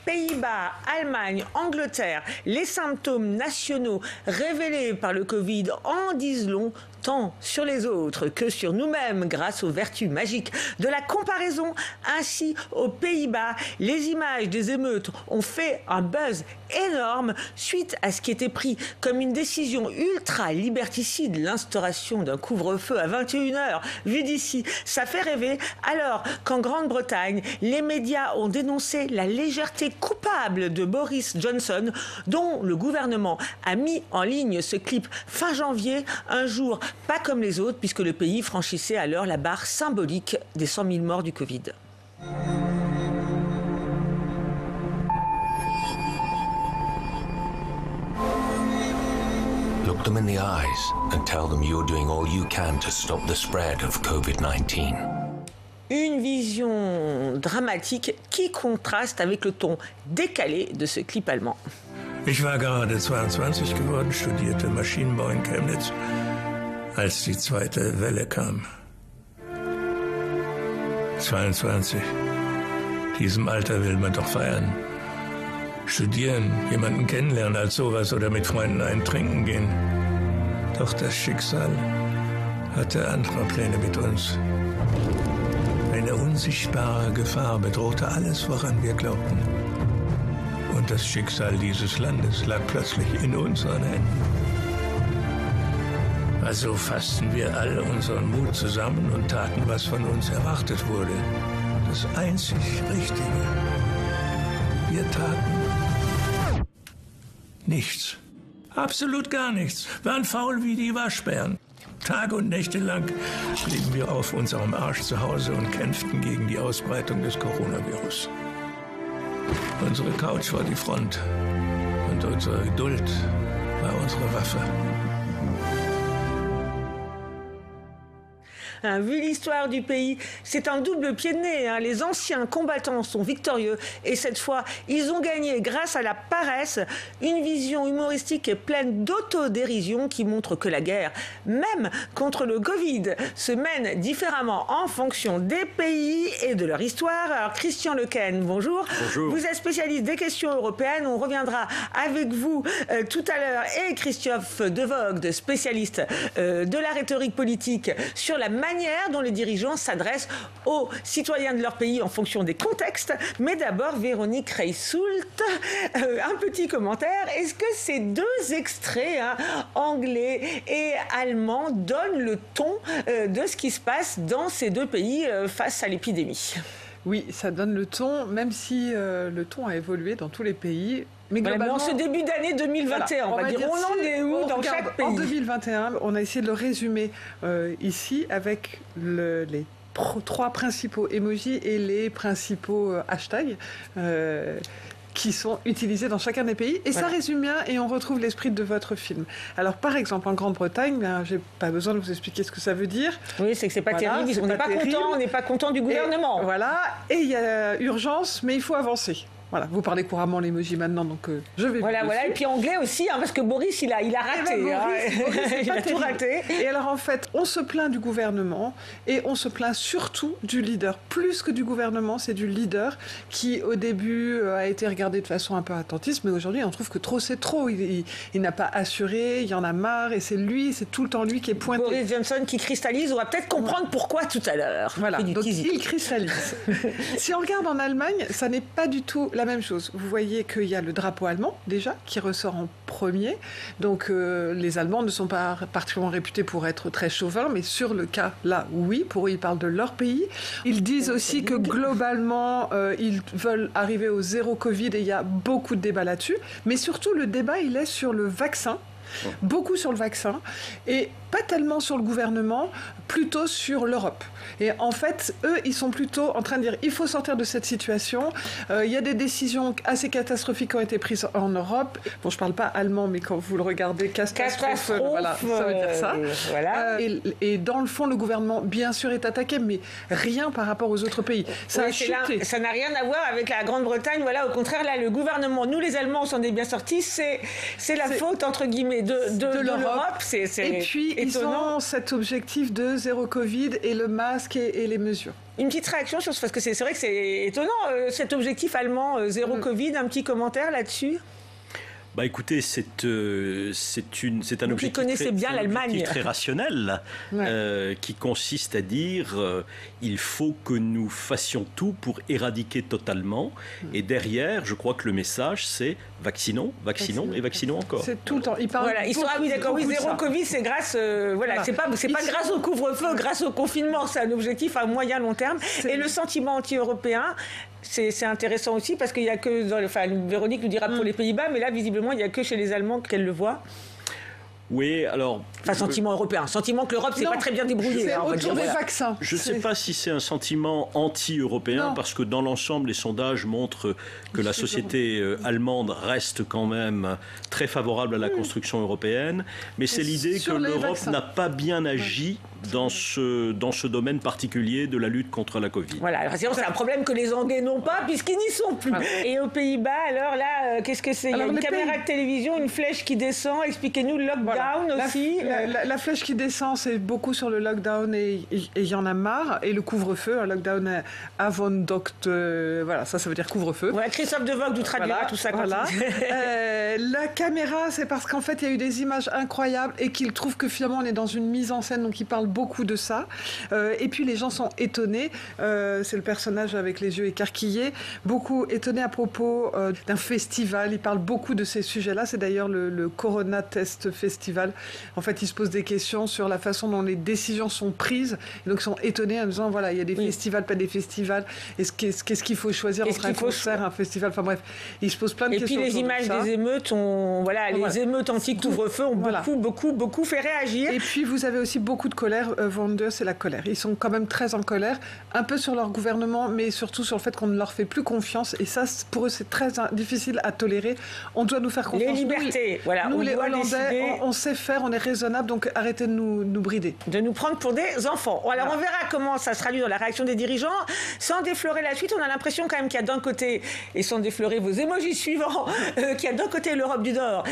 Pays-Bas, Allemagne, Angleterre, les symptômes nationaux révélés par le Covid en disent long tant sur les autres que sur nous-mêmes grâce aux vertus magiques de la comparaison. Ainsi, aux Pays-Bas, les images des émeutes ont fait un buzz énorme suite à ce qui était pris comme une décision ultra liberticide, l'instauration d'un couvre-feu à 21h. Vu d'ici, ça fait rêver, alors qu'en Grande-Bretagne, les médias ont dénoncé la légèreté coupable de Boris Johnson, dont le gouvernement a mis en ligne ce clip fin janvier, un jour pas comme les autres, puisque le pays franchissait alors la barre symbolique des 100 000 morts du Covid. Look them in the eyes and tell them you're doing all you can to stop the spread of COVID-19. Une vision dramatique qui contraste avec le ton décalé de ce clip allemand. Ich war gerade 22 geworden, studierte Maschinenbau in Chemnitz, als die zweite Welle kam. 22. Diesem Alter will man doch feiern. Studieren, jemanden kennenlernen als sowas oder mit Freunden ein Trinken gehen. Doch das Schicksal hatte andere Pläne mit uns. Eine unsichtbare Gefahr bedrohte alles, woran wir glaubten. Und das Schicksal dieses Landes lag plötzlich in unseren Händen. Also fassten wir all unseren Mut zusammen und taten, was von uns erwartet wurde. Das einzig Richtige. Wir taten nichts. Absolut gar nichts. Waren faul wie die Waschbären. Tage und Nächte lang blieben wir auf unserem Arsch zu Hause und kämpften gegen die Ausbreitung des Coronavirus. Unsere Couch war die Front und unsere Geduld war unsere Waffe. Vu l'histoire du pays, c'est un double pied de nez. Les anciens combattants sont victorieux et cette fois, ils ont gagné grâce à la paresse. Une vision humoristique et pleine d'autodérision qui montre que la guerre, même contre le Covid, se mène différemment en fonction des pays et de leur histoire. Alors Christian Lequesne, bonjour. Bonjour. Vous êtes spécialiste des questions européennes. On reviendra avec vous tout à l'heure et Christophe De Voogd, spécialiste de la rhétorique politique, sur la manière dont les dirigeants s'adressent aux citoyens de leur pays en fonction des contextes. Mais d'abord, Véronique Reissoult, un petit commentaire. Est-ce que ces deux extraits, anglais et allemand, donnent le ton de ce qui se passe dans ces deux pays face à l'épidémie ? Oui, ça donne le ton, même si le ton a évolué dans tous les pays. Mais globalement, en ce début d'année 2021, voilà, on va dire, on en est où dans chaque pays ? En 2021, on a essayé de le résumer ici avec les trois principaux emojis et les principaux hashtags qui sont utilisés dans chacun des pays. Et voilà. Ça résume bien et on retrouve l'esprit de votre film. Alors, par exemple, en Grande-Bretagne, je n'ai pas besoin de vous expliquer ce que ça veut dire. Oui, c'est que ce n'est pas terrible. On n'est pas content du gouvernement. Et, voilà. Et il y a urgence, mais il faut avancer. Voilà, vous parlez couramment l'emoji maintenant, donc je vais voilà. Et puis anglais aussi, parce que Boris, il a raté. Boris, il a tout raté. Et alors en fait, on se plaint du gouvernement et on se plaint surtout du leader. Plus que du gouvernement, c'est du leader qui, au début, a été regardé de façon un peu attentiste, mais aujourd'hui, on trouve que trop, c'est trop. Il n'a pas assuré, il y en a marre, et c'est tout le temps lui qui est pointé. Boris Johnson qui cristallise, on va peut-être comprendre pourquoi tout à l'heure. Voilà, donc il cristallise. Si on regarde en Allemagne, ça n'est pas du tout la même chose. Vous voyez qu'il y a le drapeau allemand, déjà, qui ressort en premier. Donc, les Allemands ne sont pas particulièrement réputés pour être très chauvins, mais sur le cas là, oui, pour eux, ils parlent de leur pays. Ils disent aussi que globalement, ils veulent arriver au zéro Covid et il y a beaucoup de débats là-dessus. Mais surtout, le débat, il est sur le vaccin. Beaucoup sur le vaccin et pas tellement sur le gouvernement, plutôt sur l'Europe. Et en fait, eux, ils sont plutôt en train de dire il faut sortir de cette situation. Il y a des décisions assez catastrophiques qui ont été prises en Europe. Bon, je ne parle pas allemand, mais quand vous le regardez, catastrophe, voilà, ça veut dire ça. Voilà. Et dans le fond, le gouvernement, bien sûr, est attaqué, mais rien par rapport aux autres pays. Ça a chuté. Ça n'a rien à voir avec la Grande-Bretagne. Voilà, au contraire, là, le gouvernement, nous les Allemands, on s'en est bien sortis. C'est la faute, entre guillemets, de l'Europe. ils étonnant. ont cet objectif de zéro Covid et le masque et les mesures. Une petite réaction sur ce, parce que c'est vrai que c'est étonnant, cet objectif allemand zéro Covid, un petit commentaire là-dessus? Bah écoutez, c'est un objectif très rationnel qui consiste à dire il faut que nous fassions tout pour éradiquer totalement. Et derrière, je crois que le message c'est vaccinons et vaccinons encore. C'est tout le temps. Ils parlent zéro Covid, c'est grâce c'est pas grâce au couvre-feu, grâce au confinement, c'est un objectif à moyen long terme. Et le sentiment anti-européen, c'est intéressant aussi parce qu'il y a que Véronique nous dira pour les Pays-Bas, mais là visiblement il n'y a que chez les Allemands qu'elle le voit. Oui, alors... Enfin, sentiment européen. Sentiment que l'Europe s'est pas très bien débrouillée. C'est autour des vaccins. Je ne sais pas si c'est un sentiment anti-européen, parce que dans l'ensemble, les sondages montrent que la société allemande reste quand même très favorable à la construction européenne. Mais c'est l'idée que l'Europe n'a pas bien agi dans ce domaine particulier de la lutte contre la Covid. Voilà, alors sinon c'est un problème que les Anglais n'ont pas puisqu'ils n'y sont plus. Et aux Pays-Bas, alors là, qu'est-ce que c'est? Il y a une caméra de télévision, une flèche qui descend, expliquez-nous le lockdown aussi. La flèche qui descend, c'est beaucoup sur le lockdown et il y en a marre. Et le couvre-feu, un lockdown avant Doct, voilà, ça veut dire couvre-feu. Ouais, Christophe de Vogt nous traduira tout ça. Voilà. La caméra, c'est parce qu'en fait, il y a eu des images incroyables et qu'il trouve que finalement on est dans une mise en scène, donc il parle beaucoup de ça. Et puis les gens sont étonnés. C'est le personnage avec les yeux écarquillés. Beaucoup étonnés à propos d'un festival. Il parle beaucoup de ces sujets-là. C'est d'ailleurs le Corona Test Festival. En fait, ils se posent des questions sur la façon dont les décisions sont prises. Et donc, ils sont étonnés en disant, voilà, il y a des festivals, pas des festivals. Qu'est-ce qu'il faut choisir entre un concert, un festival? Enfin bref, ils se posent plein de questions. Et puis les images des émeutes les émeutes anti-couvre-feu ont beaucoup fait réagir. Et puis, vous avez aussi beaucoup de colère. Wonder, c'est la colère. Ils sont quand même très en colère, un peu sur leur gouvernement, mais surtout sur le fait qu'on ne leur fait plus confiance. Et ça, pour eux, c'est très difficile à tolérer. On doit nous faire confiance. Les libertés, nous les Hollandais, on sait faire, on est raisonnable, donc arrêtez de nous brider. De nous prendre pour des enfants. Alors on verra comment ça se traduit dans la réaction des dirigeants. Sans déflorer la suite, on a l'impression quand même qu'il y a d'un côté, et sans déflorer vos émojis suivants, qu'il y a d'un côté l'Europe du Nord,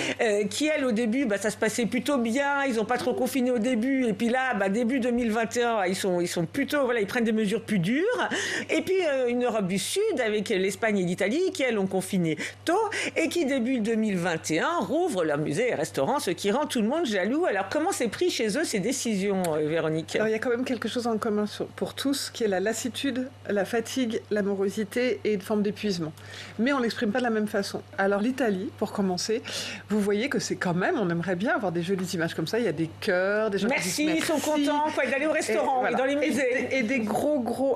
qui elle au début, ça se passait plutôt bien, ils n'ont pas trop confiné au début, et puis là, début 2021, ils sont plutôt, ils prennent des mesures plus dures. Et puis une Europe du Sud avec l'Espagne et l'Italie qui elles ont confiné tôt et qui début 2021 rouvrent leurs musées et restaurants, ce qui rend tout le monde jaloux. Alors comment c'est pris chez eux ces décisions, Véronique? Alors il y a quand même quelque chose en commun pour tous, qui est la lassitude, la fatigue, la morosité et une forme d'épuisement. Mais on l'exprime pas de la même façon. Alors l'Italie, pour commencer, vous voyez que c'est quand même, on aimerait bien avoir des jolies images comme ça. Il y a des cœurs, des gens qui disent merci. Ils sont contents d'aller au restaurant et dans les musées. Et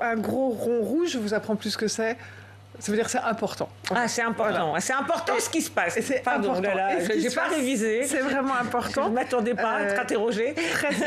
un gros rond rouge, je vous apprends plus ce que c'est. Ça veut dire que c'est important. C'est important. Voilà. C'est important ce qui se passe. Pardon, je n'ai pas révisé. C'est vraiment important. Je ne m'attendais pas à être interrogée.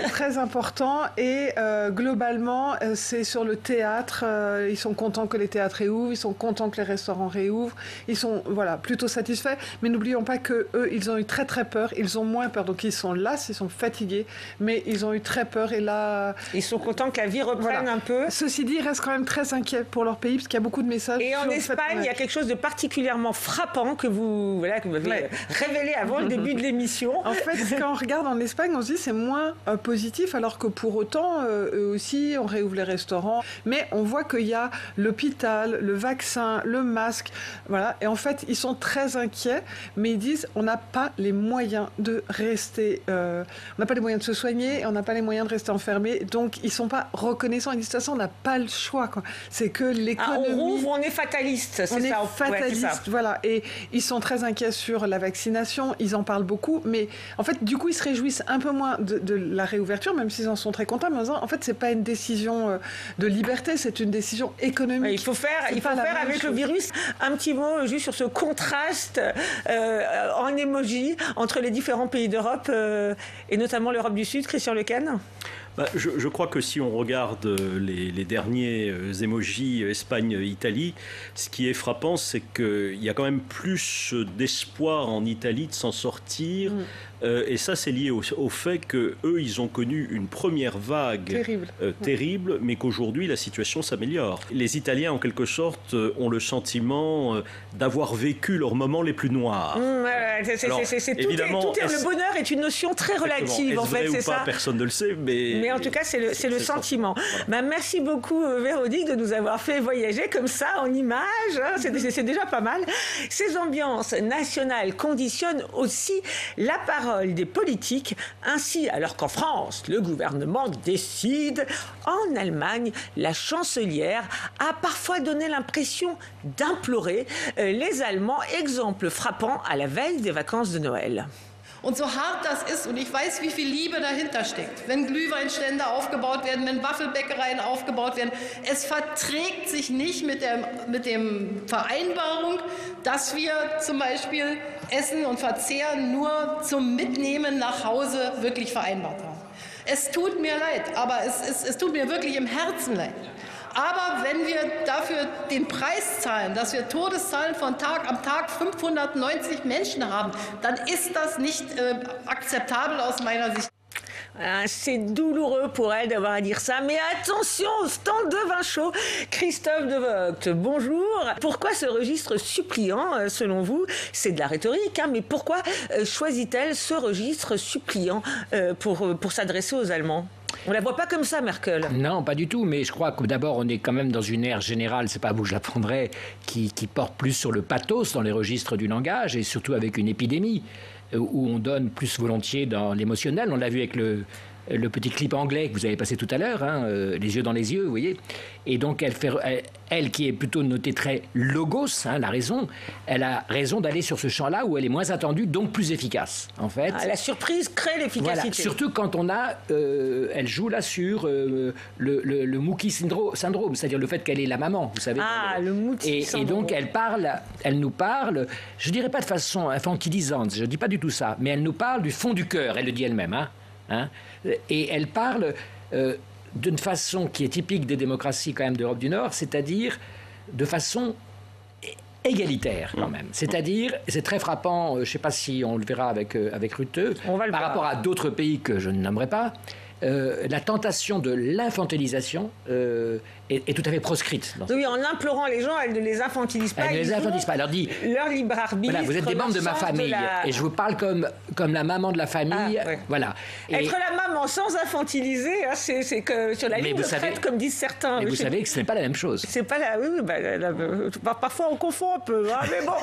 Très important. Et globalement, c'est sur le théâtre. Ils sont contents que les théâtres réouvrent. Ils sont contents que les restaurants réouvrent. Ils sont plutôt satisfaits. Mais n'oublions pas qu'eux, ils ont eu très très peur. Ils ont moins peur. Donc ils sont las, ils sont fatigués. Mais ils ont eu très peur. Et là... Ils sont contents que la vie reprenne un peu. Ceci dit, ils restent quand même très inquiets pour leur pays parce qu'il y a beaucoup de messages. Et en Espagne, il y a quelque chose de particulièrement frappant que vous m'avez révélé avant le début de l'émission. En fait, quand on regarde en Espagne, on se dit c'est moins positif, alors que pour autant, eux aussi, on réouvre les restaurants. Mais on voit qu'il y a l'hôpital, le vaccin, le masque. Voilà. Et en fait, ils sont très inquiets, mais ils disent on n'a pas les moyens de rester... on n'a pas les moyens de se soigner, et on n'a pas les moyens de rester enfermés. Donc, ils ne sont pas reconnaissants. Ils disent de toute façon, on n'a pas le choix. C'est que l'économie... on rouvre, on est fataliste. On est fataliste, voilà. Et ils sont très inquiets sur la vaccination, ils en parlent beaucoup, mais en fait, du coup, ils se réjouissent un peu moins de la réouverture, même s'ils en sont très contents, mais en disant, en fait, c'est pas une décision de liberté, c'est une décision économique. Il faut faire avec le virus. Un petit mot juste sur ce contraste en émoji entre les différents pays d'Europe et notamment l'Europe du Sud, Christian Lequesne. Je crois que si on regarde les derniers émojis Espagne-Italie, ce qui est frappant, c'est qu'il y a quand même plus d'espoir en Italie de s'en sortir. Et ça, c'est lié au fait qu'eux, ils ont connu une première vague terrible, mais qu'aujourd'hui, la situation s'améliore. Les Italiens, en quelque sorte, ont le sentiment d'avoir vécu leurs moments les plus noirs. Le bonheur est une notion très relative, en fait, c'est ça. Personne ne le sait, mais en tout cas, c'est le sentiment. Voilà. Merci beaucoup, Véronique, de nous avoir fait voyager comme ça, en images. Hein, c'est déjà pas mal. Ces ambiances nationales conditionnent aussi la parole des politiques. Ainsi, alors qu'en France, le gouvernement décide, en Allemagne, la chancelière a parfois donné l'impression d'implorer les Allemands, exemple frappant à la veille des vacances de Noël. Und so hart das ist, und ich weiß, wie viel Liebe dahinter steckt, wenn Glühweinstände aufgebaut werden, wenn Waffelbäckereien aufgebaut werden, es verträgt sich nicht mit dem Vereinbarung, dass wir zum Beispiel Essen und Verzehr nur zum Mitnehmen nach Hause wirklich vereinbart haben. Es tut mir leid, aber es tut mir wirklich im Herzen leid. Aber wenn wir dafür den Preis zahlen, dass wir Todeszahlen am Tag 590 Menschen haben, dann ist das nicht akzeptabel aus meiner Sicht. C'est douloureux pour elle d'avoir à dire ça, mais attention au stand de vin chaud. Christophe de Vogt, bonjour. Pourquoi ce registre suppliant, selon vous? C'est de la rhétorique, hein, mais pourquoi choisit-elle ce registre suppliant pour s'adresser aux Allemands? On la voit pas comme ça, Merkel. Non, pas du tout, mais je crois que d'abord, on est quand même dans une ère générale, c'est pas à vous que je l'apprendrai, qui porte plus sur le pathos dans les registres du langage, et surtout avec une épidémie, où on donne plus volontiers dans l'émotionnel. On l'a vu avec le petit clip anglais que vous avez passé tout à l'heure, hein, les yeux dans les yeux, vous voyez. Et donc, elle qui est plutôt notée très logos, hein, la raison, elle a raison d'aller sur ce champ-là où elle est moins attendue, donc plus efficace, en fait. La surprise crée l'efficacité. Voilà. Surtout quand on a... elle joue là sur le Mookie syndrome, c'est-à-dire le fait qu'elle est la maman, vous savez. Le Mookie syndrome. Et donc, elle nous parle, je dirais pas de façon infantilisante, je dis pas du tout ça, mais elle nous parle du fond du cœur, elle le dit elle-même, hein. Et elle parle d'une façon qui est typique des démocraties quand même d'Europe du Nord, c'est-à-dire de façon égalitaire quand même. C'est-à-dire, c'est très frappant, je ne sais pas si on le verra avec Rutte, par rapport à d'autres pays que je ne nommerai pas, la tentation de l'infantilisation est tout à fait proscrite. Oui, en implorant les gens, elle ne les infantilise pas. Elle ne les infantilise pas. Elle leur dit leur libre arbitre. Voilà, vous êtes des membres de ma famille et je vous parle comme la maman de la famille. Ouais. Voilà. Être la maman sans infantiliser, hein, c'est que sur la ligne de crête, comme disent certains. Mais vous savez que ce n'est pas la même chose. C'est pas la. Oui, parfois on confond un peu. Hein, mais bon,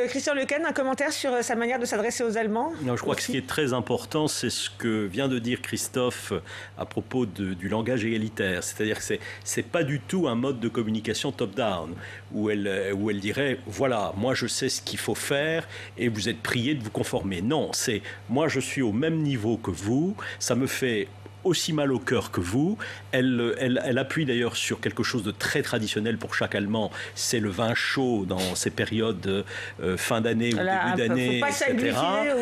Christian Lequesne, un commentaire sur sa manière de s'adresser aux Allemands. Non, je crois que ce qui est très important, c'est ce que vient de dire Christophe à propos du langage égalitaire. C'est-à-dire que c'est pas du tout un mode de communication top-down où elle dirait voilà, moi je sais ce qu'il faut faire et vous êtes priés de vous conformer. Non, c'est moi je suis au même niveau que vous, ça me fait aussi mal au cœur que vous. Elle appuie d'ailleurs sur quelque chose de très traditionnel pour chaque Allemand, c'est le vin chaud dans ces périodes fin d'année ou début d'année, faut pas etc.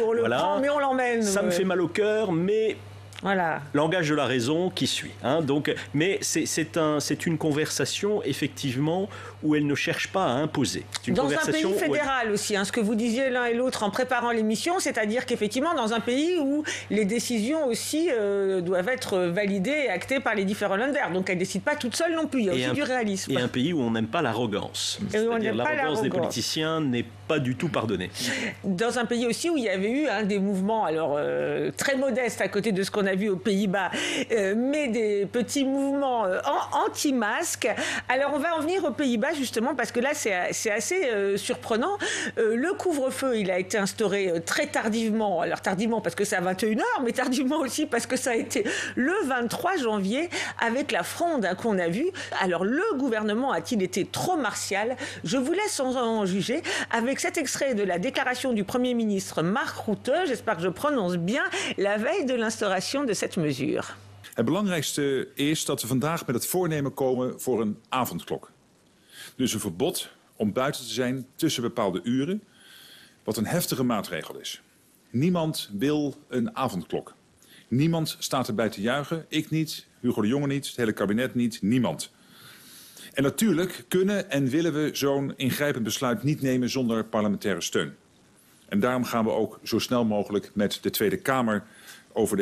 On le prend, mais on l'emmène. Ça me fait mal au cœur, mais... Voilà. Langage de la raison qui suit. Hein, donc, mais c'est une conversation, effectivement, où elle ne cherche pas à imposer. Dans un pays fédéral aussi, hein, ce que vous disiez l'un et l'autre en préparant l'émission, c'est-à-dire qu'effectivement, dans un pays où les décisions aussi doivent être validées et actées par les différents Länder. Donc, elle ne décide pas toute seule non plus. Il y a aussi du réalisme. Et un pays où on n'aime pas l'arrogance. C'est-à-dire l'arrogance des politiciens n'est pas du tout pardonnée. Dans un pays aussi où il y avait eu des mouvements très modestes à côté de ce qu'on a vu aux Pays-Bas, mais des petits mouvements anti-masques. Alors, on va en venir aux Pays-Bas justement parce que là, c'est assez surprenant. Le couvre-feu, il a été instauré très tardivement. Alors, tardivement parce que c'est à 21h, mais tardivement aussi parce que ça a été le 23 janvier avec la fronde qu'on a vue. Alors, le gouvernement a-t-il été trop martial? Je vous laisse en juger avec cet extrait de la déclaration du Premier ministre Mark Rutte, j'espère que je prononce bien, la veille de l'instauration de cette mesure. Het belangrijkste is dat we vandaag met het voornemen komen voor een avondklok. Dus een verbod om buiten te zijn tussen bepaalde uren, wat een heftige maatregel is. Niemand wil een avondklok. Niemand staat erbij te juichen. Ik niet, Hugo de Jonge niet, het hele kabinet niet, niemand. En natuurlijk kunnen en willen we zo'n ingrijpend besluit niet nemen zonder parlementaire steun. En daarom gaan we ook zo snel mogelijk met de Tweede Kamer over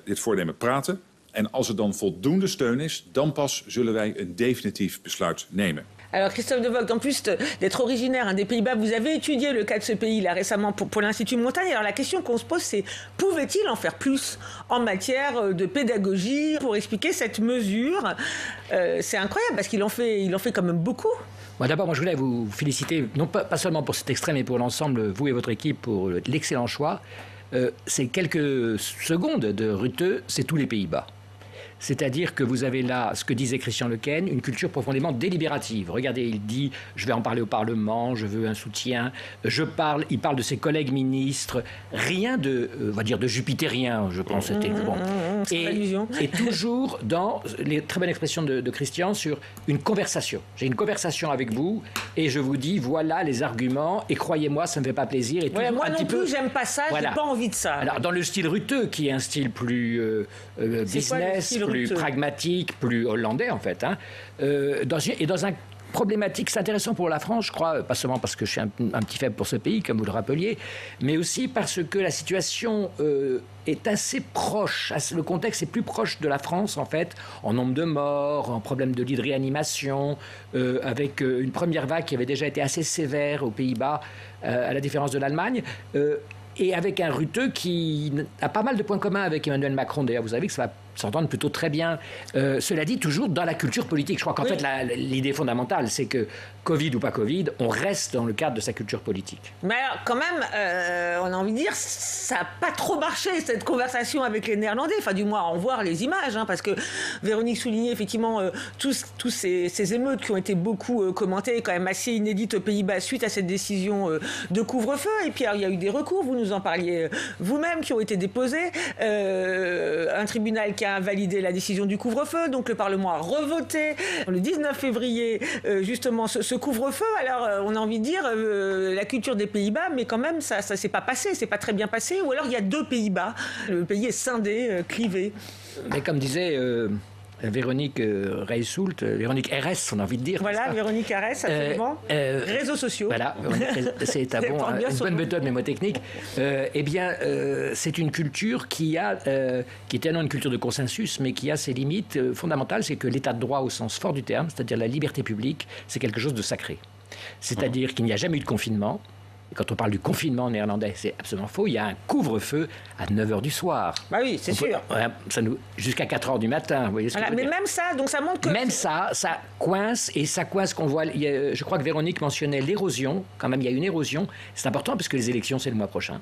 dit voornemen praten. En als er dan voldoende steun is, dan pas zullen wij een definitief besluit nemen. Alors Christophe de Vogt, en plus d'être originaire des Pays-Bas, vous avez étudié le cas de ce pays là récemment pour l'Institut Montaigne. Alors la question qu'on se pose, c'est pouvait-il en faire plus en matière de pédagogie pour expliquer cette mesure? C'est incroyable parce qu'il en fait quand même beaucoup. D'abord, je voulais vous féliciter, non pas seulement pour cet extrait, mais pour l'ensemble, vous et votre équipe, pour l'excellent choix. Ces quelques secondes de Rutte, c'est tous les Pays-Bas. C'est-à-dire que vous avez là, ce que disait Christian Lequesne, une culture profondément délibérative. Regardez, il dit « je vais en parler au Parlement, je veux un soutien ». Il parle de ses collègues ministres. Rien de, on va dire, de jupitérien, je pense. C'était bon. Et toujours dans les très bonnes expressions de Christian sur une conversation. J'ai une conversation avec vous et je vous dis voilà les arguments et croyez-moi, ça ne me fait pas plaisir. Et moi non plus, j'aime pas ça, j'ai pas envie de ça. Alors, dans le style Rutte, qui est un style plus business, plus pragmatique, plus hollandais en fait, dans un problématique, c'est intéressant pour la France, je crois, pas seulement parce que je suis un petit faible pour ce pays, comme vous le rappeliez, mais aussi parce que la situation est assez proche, le contexte est plus proche de la France en fait, en nombre de morts, en problème de lits de réanimation, avec une première vague qui avait déjà été assez sévère aux Pays-Bas, à la différence de l'Allemagne, et avec un Rutte qui a pas mal de points communs avec Emmanuel Macron. D'ailleurs, vous savez que ça va s'entendre plutôt très bien. Cela dit, toujours dans la culture politique. Je crois qu'en fait, l'idée fondamentale, c'est que Covid ou pas Covid, on reste dans le cadre de sa culture politique. Mais alors, quand même, on a envie de dire, ça n'a pas trop marché, cette conversation avec les Néerlandais. Enfin, du moins, à en voir les images, parce que Véronique soulignait effectivement tous ces émeutes qui ont été beaucoup commentées, quand même assez inédites aux Pays-Bas suite à cette décision de couvre-feu. Et puis, alors, il y a eu des recours, vous nous en parliez vous-même, qui ont été déposés. Un tribunal qui a validé la décision du couvre-feu, donc le Parlement a revoté le 19 février justement ce couvre-feu. Alors on a envie de dire la culture des Pays-Bas, mais quand même ça s'est pas passé, c'est pas très bien passé. Ou alors il y a deux Pays-Bas, le pays est scindé, clivé. Mais comme disait Véronique Reissoult, Véronique RS, on a envie de dire. Voilà, Véronique RS, absolument. Réseaux sociaux. Voilà, c'est une bonne méthode mémotechnique. C'est une culture qui est tellement une culture de consensus, mais qui a ses limites fondamentales. C'est que l'état de droit au sens fort du terme, c'est-à-dire la liberté publique, c'est quelque chose de sacré. C'est-à-dire qu'il n'y a jamais eu de confinement. Et quand on parle du confinement néerlandais, c'est absolument faux. Il y a un couvre-feu à 9h du soir. Bah oui, c'est sûr. Jusqu'à 4h du matin. Vous voyez ce que je veux dire. Même ça, donc ça montre que... Même ça coince, et ça coince qu'on voit... je crois que Véronique mentionnait l'érosion. Quand même, il y a une érosion. C'est important parce que les élections, c'est le mois prochain.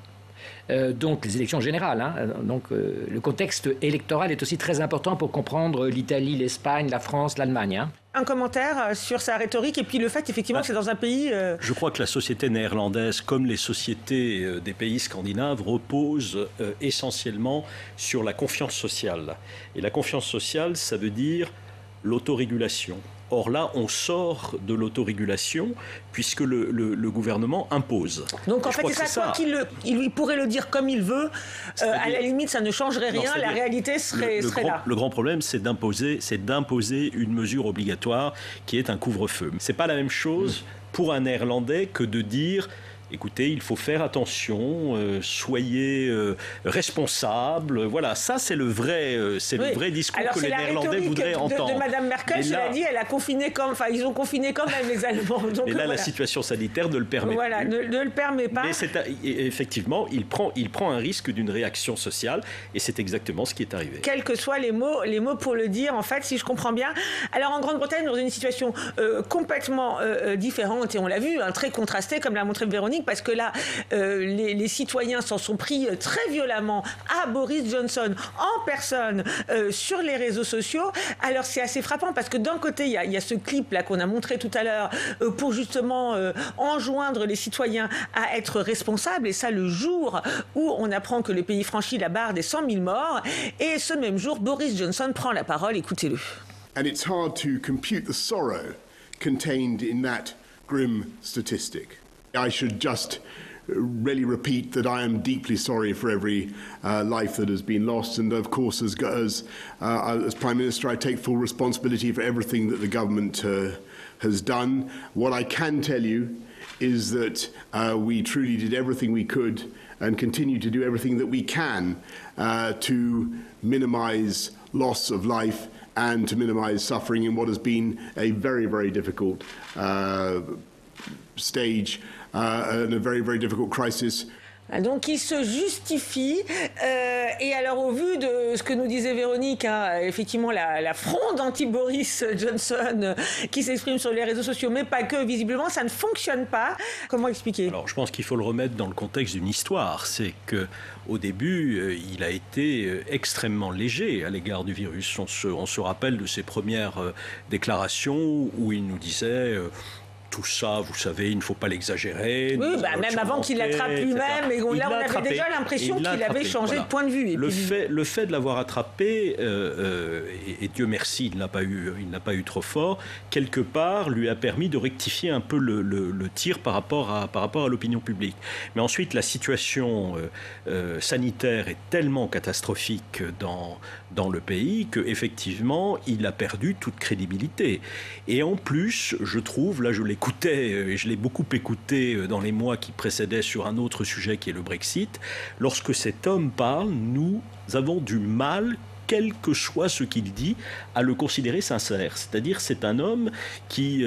Donc les élections générales. Le contexte électoral est aussi très important pour comprendre l'Italie, l'Espagne, la France, l'Allemagne. Un commentaire sur sa rhétorique et puis le fait effectivement que c'est dans un pays... Je crois que la société néerlandaise, comme les sociétés des pays scandinaves, repose essentiellement sur la confiance sociale. Et la confiance sociale, ça veut dire l'autorégulation. Or là, on sort de l'autorégulation puisque le gouvernement impose. Donc en fait, c'est ça, il pourrait le dire comme il veut. À la limite, ça ne changerait rien. La réalité serait là. Le grand problème, c'est d'imposer une mesure obligatoire qui est un couvre-feu. C'est pas la même chose pour un Néerlandais que de dire... Écoutez, il faut faire attention, soyez responsables. Voilà, ça c'est le vrai discours que les Néerlandais voudraient entendre. De Madame Merkel, je l'ai dit, elle a confiné ils ont confiné quand même les Allemands. Donc, et là, la situation sanitaire ne le permet pas. Voilà, ne le permet pas. Mais effectivement, il prend un risque d'une réaction sociale, et c'est exactement ce qui est arrivé. Quels que soient les mots pour le dire, en fait, si je comprends bien. Alors en Grande-Bretagne, dans une situation complètement différente, et on l'a vu, très contrastée, comme l'a montré Véronique. Parce que là, les citoyens s'en sont pris très violemment à Boris Johnson en personne sur les réseaux sociaux. Alors c'est assez frappant parce que d'un côté, il y a ce clip-là qu'on a montré tout à l'heure pour justement enjoindre les citoyens à être responsables. Et ça, le jour où on apprend que le pays franchit la barre des 100 000 morts. Et ce même jour, Boris Johnson prend la parole. Écoutez-le. And it's hard to compute the sorrow contained in that grim statistic. I should just really repeat that I am deeply sorry for every life that has been lost, and of course, as Prime Minister, I take full responsibility for everything that the government has done. What I can tell you is that we truly did everything we could and continue to do everything that we can to minimise loss of life and to minimise suffering in what has been a very, very difficult stage and a very, very difficult crisis. Donc il se justifie, et alors au vu de ce que nous disait Véronique, hein, effectivement la fronde anti-Boris Johnson qui s'exprime sur les réseaux sociaux, mais pas que, visiblement ça ne fonctionne pas. Comment expliquer ? Alors je pense qu'il faut le remettre dans le contexte d'une histoire, c'est qu'au début il a été extrêmement léger à l'égard du virus. On se rappelle de ses premières déclarations où il nous disait... tout ça, vous savez, il ne faut pas l'exagérer. Oui, même avant qu'il l'attrape lui-même. Et là, on avait déjà l'impression qu'il avait changé de point de vue. Et le fait de l'avoir attrapé, et Dieu merci, il n'a pas eu trop fort, quelque part, lui a permis de rectifier un peu le tir par rapport à l'opinion publique. Mais ensuite, la situation sanitaire est tellement catastrophique dans le pays qu'effectivement, il a perdu toute crédibilité. Et en plus, je trouve, là je l'écoutais, et je l'ai beaucoup écouté dans les mois qui précédaient sur un autre sujet qui est le Brexit, lorsque cet homme parle, nous avons du mal, quel que soit ce qu'il dit, à le considérer sincère. C'est-à-dire, c'est un homme qui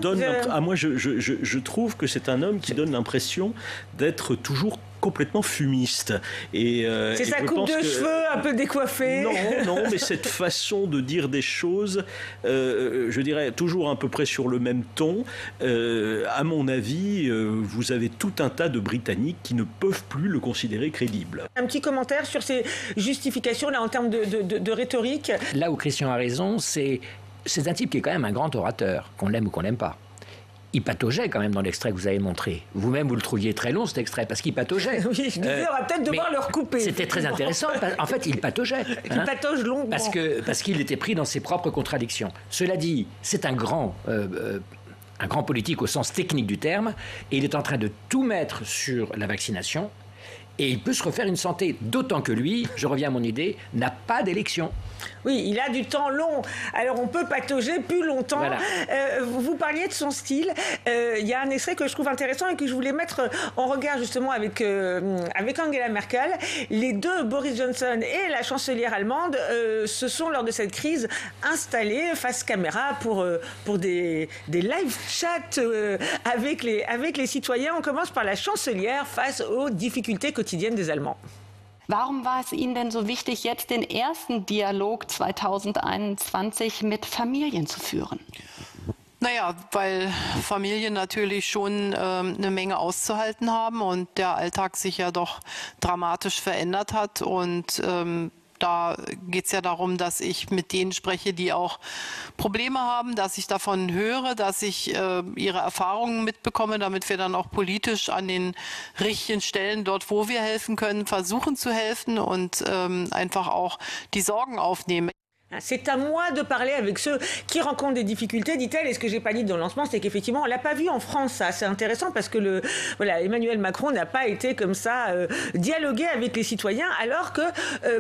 donne... moi, je trouve que c'est un homme qui donne l'impression d'être toujours complètement fumiste. C'est sa coupe de cheveux un peu décoiffée. Non, mais cette façon de dire des choses, je dirais toujours à peu près sur le même ton, à mon avis, vous avez tout un tas de Britanniques qui ne peuvent plus le considérer crédible. Un petit commentaire sur ces justifications là en termes de rhétorique. Là où Christian a raison, c'est un type qui est quand même un grand orateur, qu'on l'aime ou qu'on l'aime pas. Il pataugeait quand même dans l'extrait que vous avez montré. Vous-même, vous le trouviez très long, cet extrait, parce qu'il pataugeait. Oui, je disais, on va peut-être devoir le recouper. C'était très intéressant. En fait, il pataugeait. Il patauge longuement. Parce qu'il était pris dans ses propres contradictions. Cela dit, c'est un grand politique au sens technique du terme, et il est en train de tout mettre sur la vaccination, et il peut se refaire une santé. D'autant que lui, je reviens à mon idée, n'a pas d'élection. Oui, il a du temps long. Alors, on peut patauger plus longtemps. Voilà. Vous parliez de son style. Il y a un extrait que je trouve intéressant et que je voulais mettre en regard justement avec Angela Merkel. Les deux, Boris Johnson et la chancelière allemande, se sont lors de cette crise installés face caméra pour des live chats avec les citoyens. On commence par la chancelière face aux difficultés quotidiennes des Allemands. Warum war es Ihnen denn so wichtig, jetzt den ersten Dialog 2021 mit Familien zu führen? Naja, weil Familien natürlich schon eine Menge auszuhalten haben und der Alltag sich ja doch dramatisch verändert hat. Und da geht es ja darum, dass ich mit denen spreche, die auch Probleme haben, dass ich davon höre, dass ich ihre Erfahrungen mitbekomme, damit wir dann auch politisch an den richtigen Stellen, dort wo wir helfen können, versuchen zu helfen und einfach auch die Sorgen aufnehmen. C'est à moi de parler avec ceux qui rencontrent des difficultés, dit-elle. Et ce que j'ai pas dit dans le lancement, c'est qu'effectivement, on l'a pas vu en France, ça. C'est intéressant parce que Emmanuel Macron n'a pas été comme ça dialoguer avec les citoyens, alors que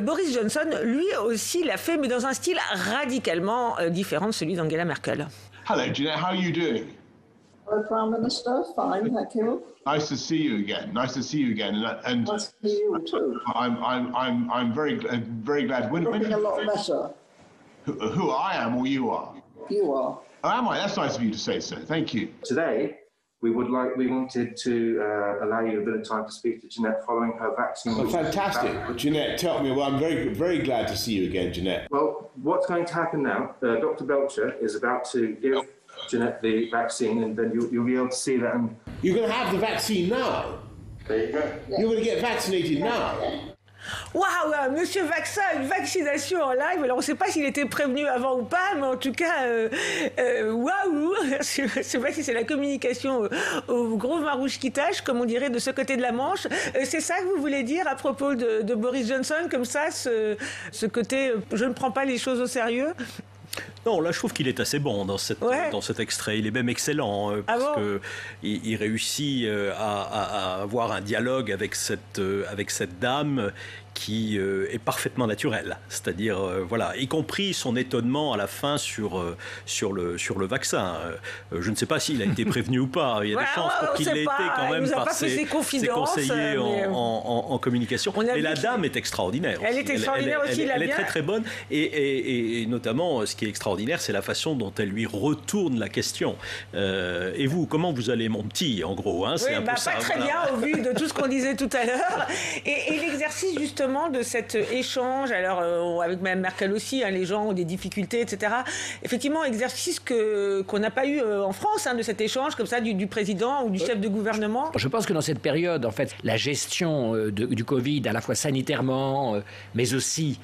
Boris Johnson, lui aussi, l'a fait, mais dans un style radicalement différent de celui d'Angela Merkel. Hello, Jeanette. How are you doing? Hello, Prime Minister. Fine, thank you. Nice to see you again. Nice to see you again. And nice to see you too. I'm very glad. Looking a lot better. Who I am or you are? You are. Oh, am I? That's nice of you to say so. Thank you. Today, we wanted to allow you a bit of time to speak to Jeanette following her vaccine. Oh, fantastic. Jeanette, tell me. Well, I'm very, very glad to see you again, Jeanette. Well, what's going to happen now, Dr. Belcher is about to give Jeanette the vaccine, and then you'll be able to see that. You're going to have the vaccine now? There you go. You're going to get vaccinated now? Waouh, monsieur Vaccin, une vaccination en live. Alors, on ne sait pas s'il était prévenu avant ou pas, mais en tout cas, waouh. Je ne sais pas si c'est la communication au gros marouche qui tâche, comme on dirait de ce côté de la Manche. C'est ça que vous voulez dire à propos de Boris Johnson, comme ça, ce côté « je ne prends pas les choses au sérieux » ? Non, là, je trouve qu'il est assez bon dans cet extrait. Il est même excellent, parce qu'il réussit à avoir un dialogue avec cette dame qui est parfaitement naturel, c'est-à-dire voilà, y compris son étonnement à la fin sur le vaccin. Je ne sais pas s'il a été prévenu ou pas. Il y a des chances pour qu'il l'ait été quand même par ses conseillers en communication. Mais la dame est extraordinaire. Elle est extraordinaire aussi. Elle est très très bonne et notamment ce qui est extraordinaire, c'est la façon dont elle lui retourne la question. Et vous, comment vous allez, mon petit, en gros, hein, c'est un peu ça. Pas très bien au vu de tout ce qu'on disait tout à l'heure. Et l'exercice justement de cet échange, alors avec Mme Merkel aussi, hein, les gens ont des difficultés, etc. Effectivement, exercice qu'on n'a pas eu en France, hein, de cet échange comme ça du président ou du chef de gouvernement. Je pense que dans cette période, en fait, la gestion du Covid, à la fois sanitairement, mais aussi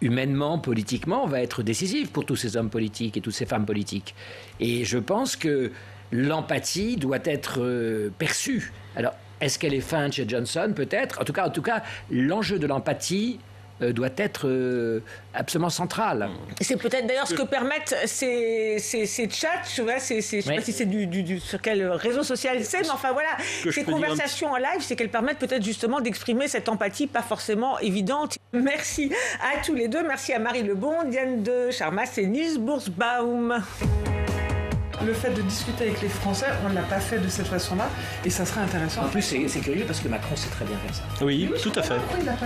humainement, politiquement, va être décisive pour tous ces hommes politiques et toutes ces femmes politiques. Et je pense que l'empathie doit être perçue. Alors, est-ce qu'elle est feinte chez Johnson? Peut-être. En tout cas, l'enjeu de l'empathie doit être absolument central. C'est peut-être d'ailleurs ce que permettent ces chats, tu vois, je ne sais pas si c'est sur quel réseau social c'est, mais enfin voilà, ces conversations en live, c'est qu'elles permettent peut-être justement d'exprimer cette empathie pas forcément évidente. Merci à tous les deux, merci à Marie Lebon, Diane de Charmas et Nils Bursbaum. Le fait de discuter avec les Français, on ne l'a pas fait de cette façon-là, et ça serait intéressant. En plus, c'est curieux parce que Macron sait très bien faire ça. Oui, tout à fait.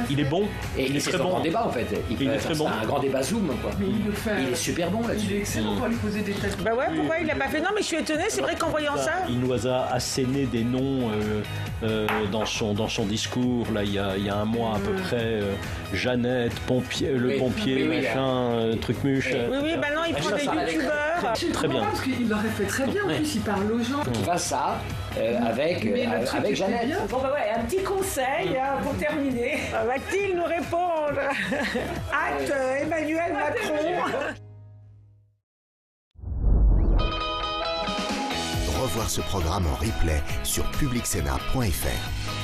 Il est bon. Et il est très bon. Un grand débat, en fait. Il est très bon. Un grand débat Zoom, quoi. Mais il le fait. Il est super bon là-dessus. Il est excellent pour lui poser des têtes. Bah ouais, pourquoi il l'a pas fait? Non, mais je suis étonnée, c'est vrai qu'en voyant ça... Il nous a asséné des noms dans son discours, là, il y a un mois à peu près. Jeannette, le pompier, machin, truc-muche. Oui, bah non, il prend des youtubeurs. Très bien. Parce qu'il l'aurait fait très bien, en plus, il parle aux gens. Qui fasse ça avec Jeannette. Bon, bah ouais, un petit conseil pour terminer. Va-t-il nous répondre? Acte Emmanuel Macron. Revoir ce programme en replay sur publicsénat.fr.